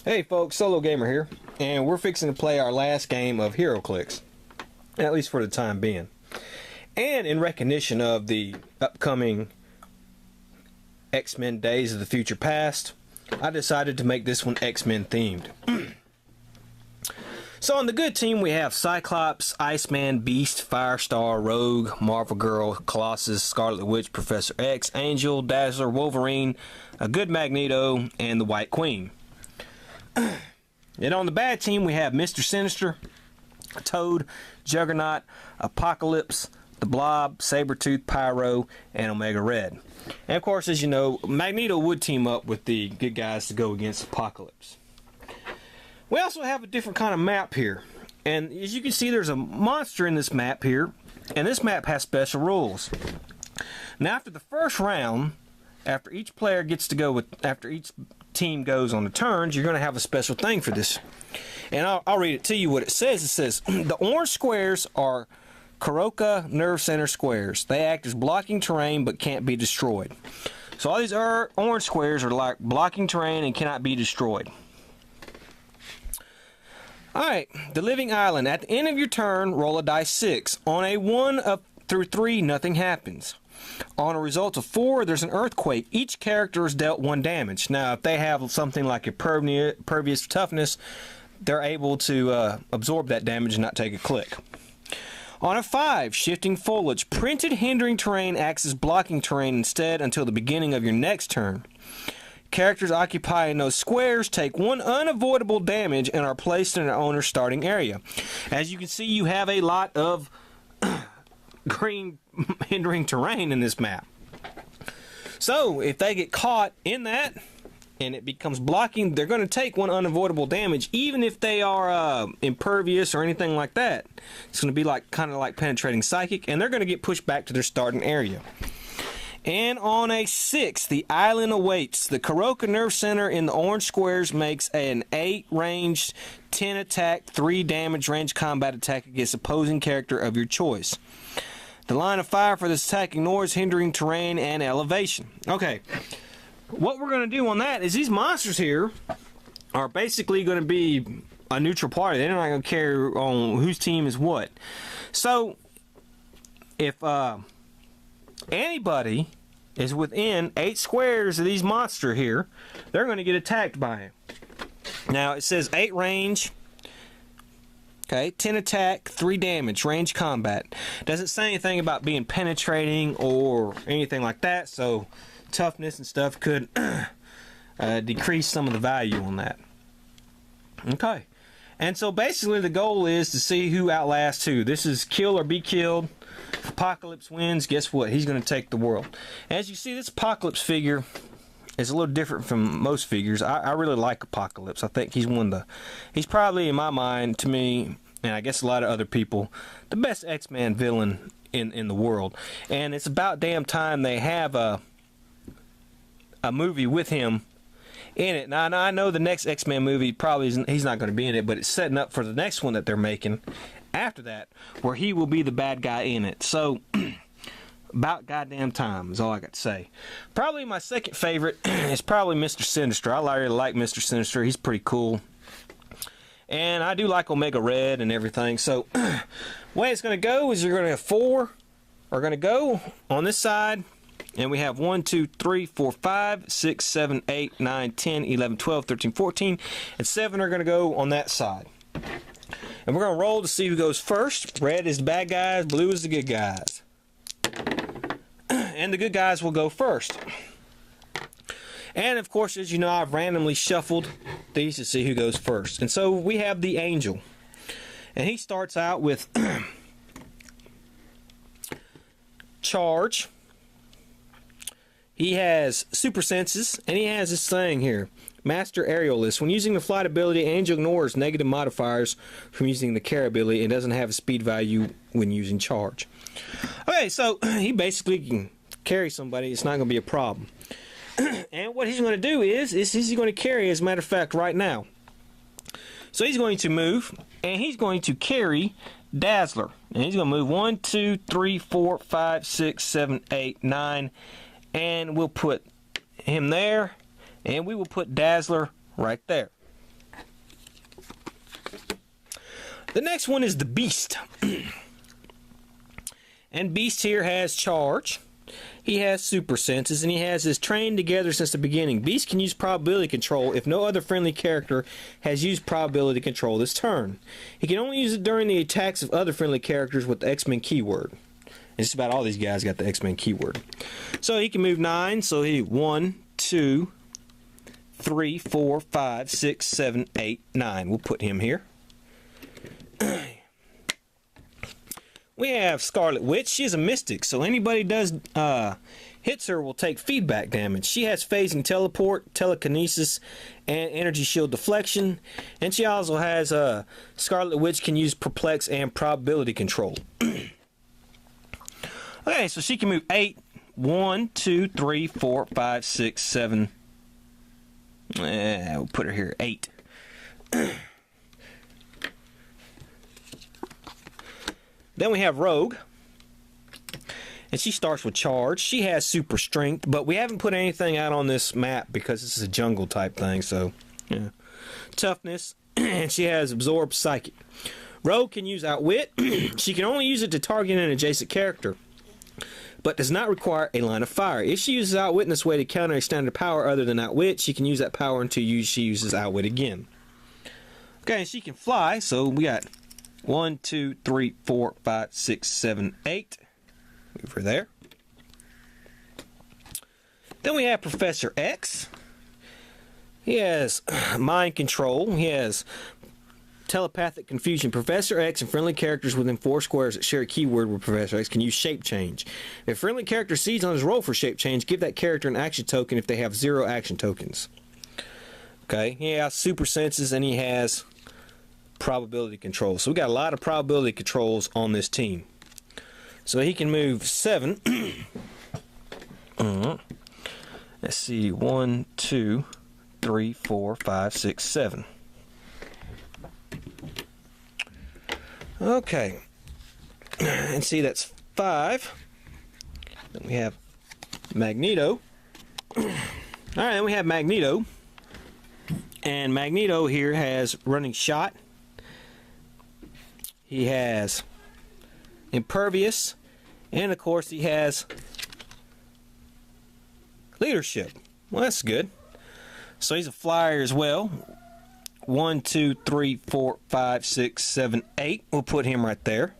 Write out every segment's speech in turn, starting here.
Hey folks, SoloGamer here, and we're fixing to play our last game of heroclix, at least for the time being. And in recognition of the upcoming X-Men Days of the Future Past, I decided to make this one X-Men themed. So on the good team we have Cyclops, Iceman, Beast, Firestar, Rogue, Marvel Girl, Colossus, Scarlet Witch, Professor X, Angel, Dazzler, Wolverine, a good Magneto, and the White Queen. And on the bad team we have Mr. Sinister, Toad, Juggernaut, Apocalypse, the Blob, Sabretooth, Pyro, and Omega Red. And of course, as you know, Magneto would team up with the good guys to go against Apocalypse. We also have a different kind of map here. And as you can see, there's a monster in this map here. And this map has special rules. Now after the first round, after each player gets to go with, after each team goes on the turns, you're going to have a special thing for this. And I'll read it to you what it says. It says, the orange squares are Karoka Nerve Center squares. They act as blocking terrain but can't be destroyed. So all these orange squares are like blocking terrain and cannot be destroyed. Alright, the Living Island. At the end of your turn, roll a dice 6. On a 1 up through 3, nothing happens. On a result of 4, there's an earthquake. Each character is dealt 1 damage. Now, if they have something like impervious toughness, they're able to absorb that damage and not take a click. On a 5, shifting foliage. Printed hindering terrain acts as blocking terrain instead until the beginning of your next turn. Characters occupying those squares take 1 unavoidable damage and are placed in their owner's starting area. As you can see, you have a lot of green hindering terrain in this map. So if they get caught in that and it becomes blocking, they're going to take 1 unavoidable damage, even if they are impervious or anything like that. It's going to be like kind of like penetrating psychic, and they're going to get pushed back to their starting area. And on a 6, the island awaits. The Karoka Nerve Center in the orange squares makes an 8 ranged, 10 attack, 3 damage range combat attack against opposing character of your choice. The line of fire for this attack ignores hindering terrain and elevation. Okay, what we're going to do on that is these monsters here are basically going to be a neutral party. They're not going to care on whose team is what. So, if anybody is within 8 squares of these monsters here, they're going to get attacked by him. Now, it says 8 range. Okay, 10 attack, 3 damage, range combat. Doesn't say anything about being penetrating or anything like that, so toughness and stuff could decrease some of the value on that. Okay, and so basically the goal is to see who outlasts who. This is kill or be killed. If Apocalypse wins, guess what? He's going to take the world. As you see, this Apocalypse figure is a little different from most figures. I really like Apocalypse. I think he's he's probably, in my mind, to me, and I guess a lot of other people, the best X-Men villain in the world. And it's about damn time they have a movie with him in it. Now I know the next X-Men movie probably he's not going to be in it, but it's setting up for the next one that they're making after that, where he will be the bad guy in it. So about goddamn time is all I got to say. Probably my second favorite is probably Mr. Sinister. I really like Mr. Sinister. He's pretty cool. And I do like Omega Red and everything. So the way it's going to go is you're going to have 4 are going to go on this side. And we have 1, 2, 3, 4, 5, 6, 7, 8, 9, 10, 11, 12, 13, 14. And 7 are going to go on that side. And we're going to roll to see who goes first. Red is the bad guys, blue is the good guys. And the good guys will go first. And of course, as you know, I've randomly shuffled these to see who goes first. And so we have the Angel. And he starts out with Charge. He has Super Senses, and he has this thing here, Master Aerialist. When using the flight ability, Angel ignores negative modifiers from using the Care ability and doesn't have a speed value when using Charge. Okay, so he basically can carry somebody. It's not going to be a problem. And what he's going to do is he's going to carry, as a matter of fact, right now. So he's going to move, and he's going to carry Dazzler. And he's going to move 1, 2, 3, 4, 5, 6, 7, 8, 9. And we'll put him there, and we will put Dazzler right there. The next one is the Beast. And Beast here has charge. He has super senses, and he has his trained together since the beginning. Beast can use probability control if no other friendly character has used probability control this turn. He can only use it during the attacks of other friendly characters with the X-Men keyword. And just about all these guys got the X-Men keyword. So he can move 9, so he 1, 2, 3, 4, 5, 6, 7, 8, 9. We'll put him here. We have Scarlet Witch. She's a mystic, so anybody does hits her will take feedback damage. She has phasing teleport, telekinesis, and energy shield deflection. And she also has Scarlet Witch can use perplex and probability control. Okay, so she can move 8. 1, 2, 3, 4, 5, 6, 7. We'll put her here 8. Then we have Rogue, and she starts with charge. She has super strength, but we haven't put anything out on this map because this is a jungle type thing, so yeah. Toughness, and she has absorb psychic. Rogue can use outwit. She can only use it to target an adjacent character, but does not require a line of fire. If she uses outwit in this way to counter a standard power other than outwit, she can use that power until she uses outwit again. Okay, and she can fly, so we got 1, 2, 3, 4, 5, 6, 7, 8. Move her there. Then we have Professor X. He has mind control. He has telepathic confusion. Professor X and friendly characters within 4 squares that share a keyword with Professor X can use shape change. If a friendly character sees on his roll for shape change, give that character an action token if they have 0 action tokens. Okay, he has super senses and he has probability control. So we got a lot of probability controls on this team. So he can move 7. Let's see, 1, 2, 3, 4, 5, 6, 7. Okay. And see, that's 5. Then we have Magneto. Alright, then we have Magneto. And Magneto here has running shot. He has impervious. And of course he has leadership. Well, that's good. So he's a flyer as well. 1, 2, 3, 4, 5, 6, 7, 8. We'll put him right there.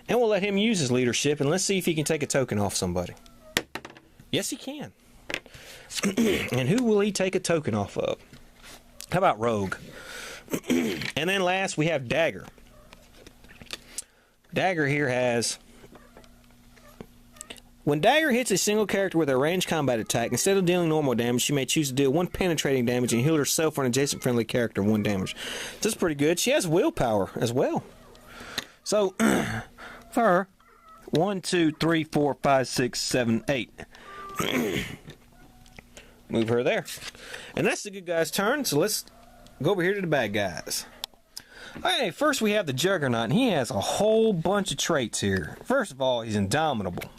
And we'll let him use his leadership. And let's see if he can take a token off somebody. Yes, he can. And who will he take a token off of? How about Rogue? And then last we have Dagger. Dagger here has... When Dagger hits a single character with a ranged combat attack, instead of dealing normal damage, she may choose to deal 1 penetrating damage and heal herself or an adjacent friendly character 1 damage. This is pretty good. She has willpower as well. So, for her, 1, 2, 3, 4, 5, 6, 7, 8. Move her there. And that's the good guy's turn, so let's go over here to the bad guys. Alright, first we have the Juggernaut, and he has a whole bunch of traits here. First of all, he's indomitable.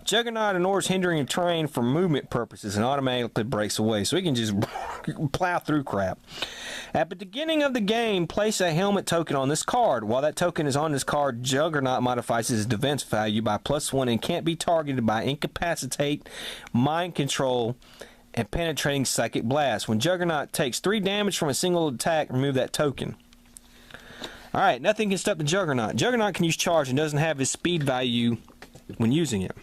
Juggernaut ignores hindering terrain for movement purposes and automatically breaks away, so he can just plow through crap. At the beginning of the game, place a helmet token on this card. While that token is on this card, Juggernaut modifies his defense value by +1 and can't be targeted by incapacitate, mind control, and penetrating psychic blast. When Juggernaut takes 3 damage from a single attack, remove that token. Alright, nothing can stop the Juggernaut. Juggernaut can use charge and doesn't have his speed value when using it.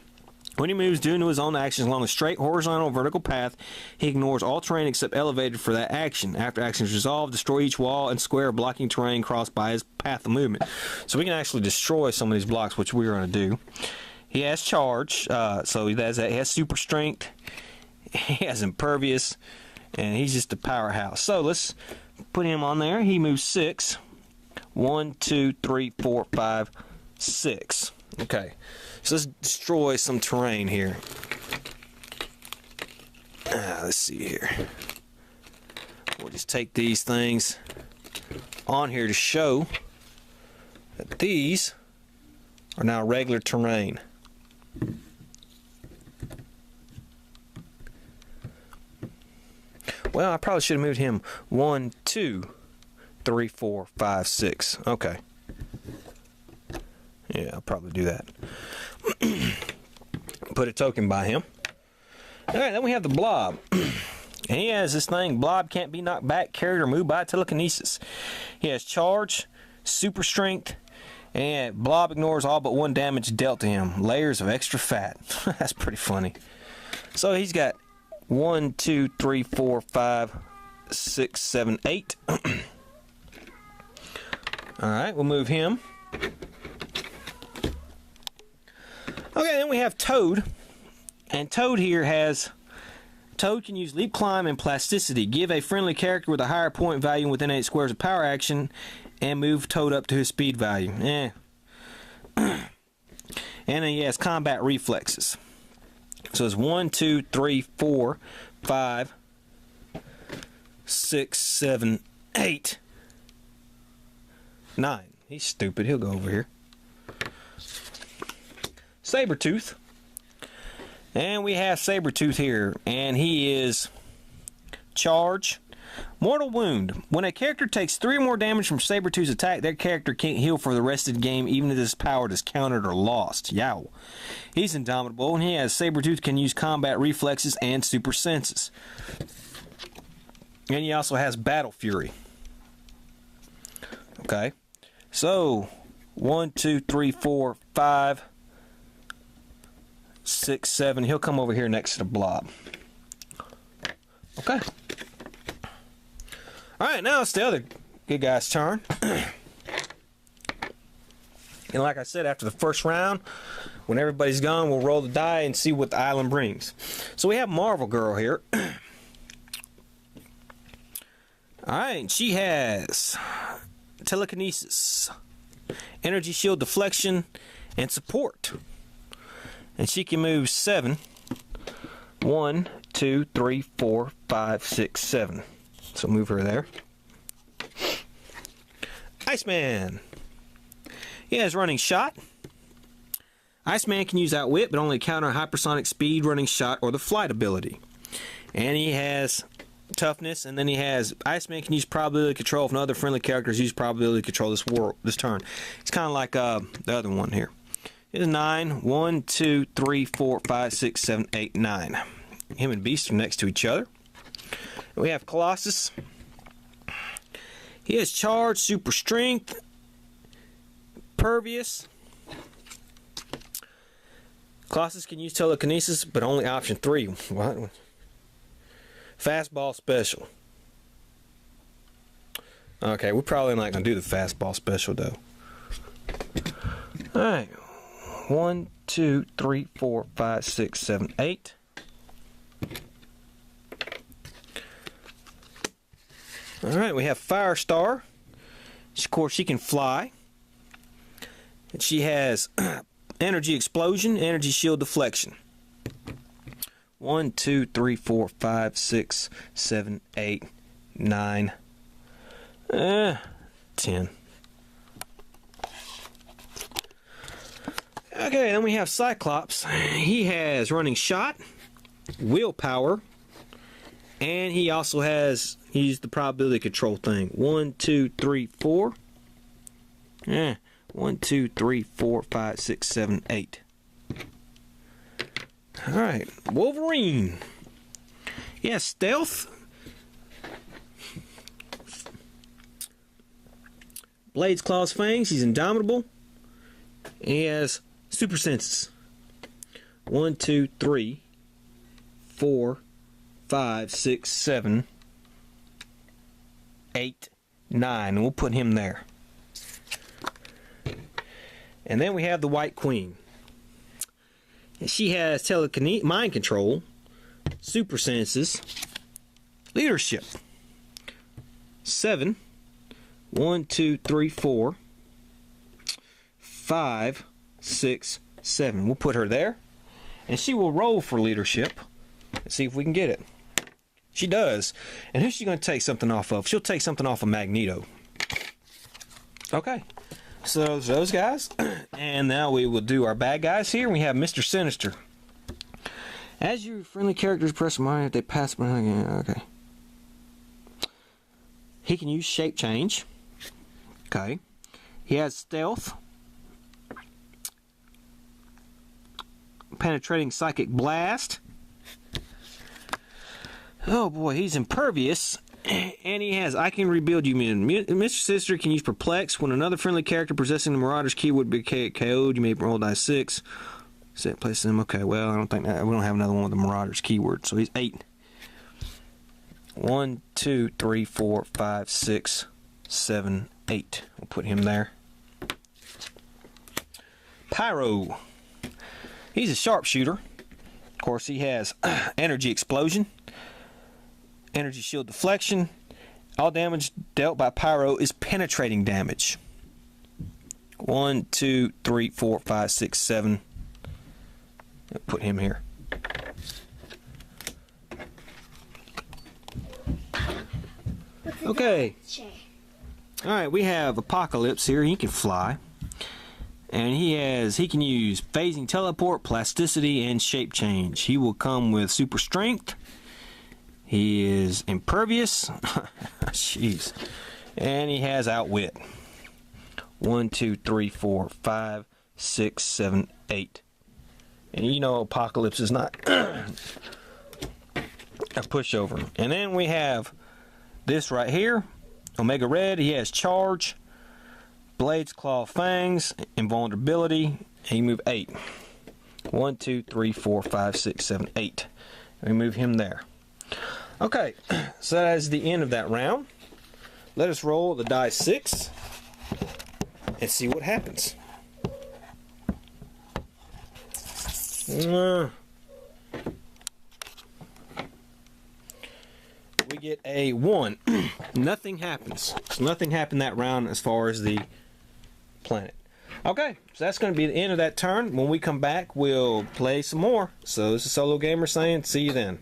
When he moves due to his own actions along a straight, horizontal, or vertical path, he ignores all terrain except elevated for that action. After action is resolved, destroy each wall and square blocking terrain crossed by his path of movement. So we can actually destroy some of these blocks, which we're going to do. He has charge, so he has that. He has super strength. He has impervious, and he's just a powerhouse. So let's put him on there. He moves 6. 1, 2, 3, 4, 5, 6. Okay, so let's destroy some terrain here. Let's see here. We'll just take these things on here to show that these are now regular terrain. Well, I probably should have moved him 1, 2, 3, 4, 5, 6. Okay. Yeah, I'll probably do that. Put a token by him. Alright, then we have the Blob. And he has this thing, Blob can't be knocked back, carried, or moved by telekinesis. He has charge, super strength, and Blob ignores all but 1 damage dealt to him. Layers of extra fat. That's pretty funny. So he's got 1, 2, 3, 4, 5, 6, 7, 8. Alright, we'll move him. Okay, then we have Toad. And Toad here has... Toad can use Leap, Climb, and Plasticity. Give a friendly character with a higher point value within 8 squares of power action, and move Toad up to his speed value. And then he has Combat Reflexes. So it's 1, 2, 3, 4, 5, 6, 7, 8, 9. He's stupid. He'll go over here. Sabretooth. And we have Sabretooth here, and he is Charge, Mortal Wound. When a character takes 3 or more damage from Sabretooth's attack, their character can't heal for the rest of the game, even if this power is countered or lost. Yow. He's indomitable, and he has Sabretooth can use combat reflexes and super senses. And he also has Battle Fury. Okay. So, 1, 2, 3, 4, 5... 6, 7. He'll come over here next to the Blob. Okay. Alright, now it's the other good guy's turn. And like I said, after the first round, when everybody's gone, we'll roll the die and see what the island brings. So we have Marvel Girl here. Alright, she has Telekinesis, Energy Shield Deflection, and Support. And she can move 7. 1, 2, 3, 4, 5, 6, 7. So move her there. Iceman. He has Running Shot. Iceman can use Outwit, but only counter hypersonic speed, running shot, or the flight ability. And he has Toughness, and then he has Iceman can use probability control if no other friendly characters use probability control this turn. It's kind of like the other one here. It is 9. 1, 2, 3, 4, 5, 6, 7, 8, 9. Him and Beast are next to each other. And we have Colossus. He has Charge, Super Strength, Pervious. Colossus can use Telekinesis, but only option 3. What? Fastball Special. Okay, we're probably not going to do the Fastball Special, though. Alright. 1, 2, 3, 4, 5, 6, 7, 8. Alright, we have Firestar. Of course, she can fly. And she has Energy Explosion, Energy Shield Deflection. 1, 2, 3, 4, 5, 6, 7, 8, 9, 10. Okay, then we have Cyclops. He has Running Shot, Willpower, and he also has, he's the probability control thing. 1, 2, 3, 4. 1, 2, 3, 4, 5, 6, 7, 8. Alright, Wolverine. He has Stealth, Blades, Claws, Fangs. He's indomitable. He has Super Senses. 1, 2, 3, 4, 5, 6, 7, 8, 9. And we'll put him there. And then we have the White Queen. She has Mind Control, Super Senses, Leadership. 7. 1, 2, 3, 4, 5, 6, 7. We'll put her there. And she will roll for Leadership. Let's see if we can get it. She does. And who's she going to take something off of? She'll take something off of Magneto. Okay. So those guys. And now we will do our bad guys here. We have Mr. Sinister. As your friendly characters press mine if they pass by. Okay. He can use Shape Change. Okay. He has stealth, penetrating psychic blast. Oh boy, he's impervious. And he has, I can rebuild you men. Mr. Sister can use perplex. When another friendly character possessing the Marauder's key would be KO'd, you may roll die 6. Set place him. Okay, well, I don't think that we don't have another one with the Marauder's keyword, so he's 8. 1, 2, 3, 4, 5, 6, 7, 8. We'll put him there. Pyro. He's a sharpshooter. Of course, he has energy explosion, energy shield deflection. All damage dealt by Pyro is penetrating damage. 1, 2, 3, 4, 5, 6, 7. Put him here. Okay. Alright, we have Apocalypse here. He can fly. And he can use phasing teleport, plasticity, and shape change. He will come with super strength. He is impervious. Jeez. And he has outwit. 1, 2, 3, 4, 5, 6, 7, 8. And you know Apocalypse is not a pushover. And then we have this right here. Omega Red. He has charge, blades, claw, fangs, invulnerability. And he move 8. 1, 2, 3, 4, 5, 6, 7, 8. We move him there. Okay, so that is the end of that round. Let us roll the die 6 and see what happens. We get a 1. Nothing happens. So nothing happened that round as far as the planet. Okay, so that's going to be the end of that turn. When we come back, we'll play some more. So this is SoloGamer saying, see you then.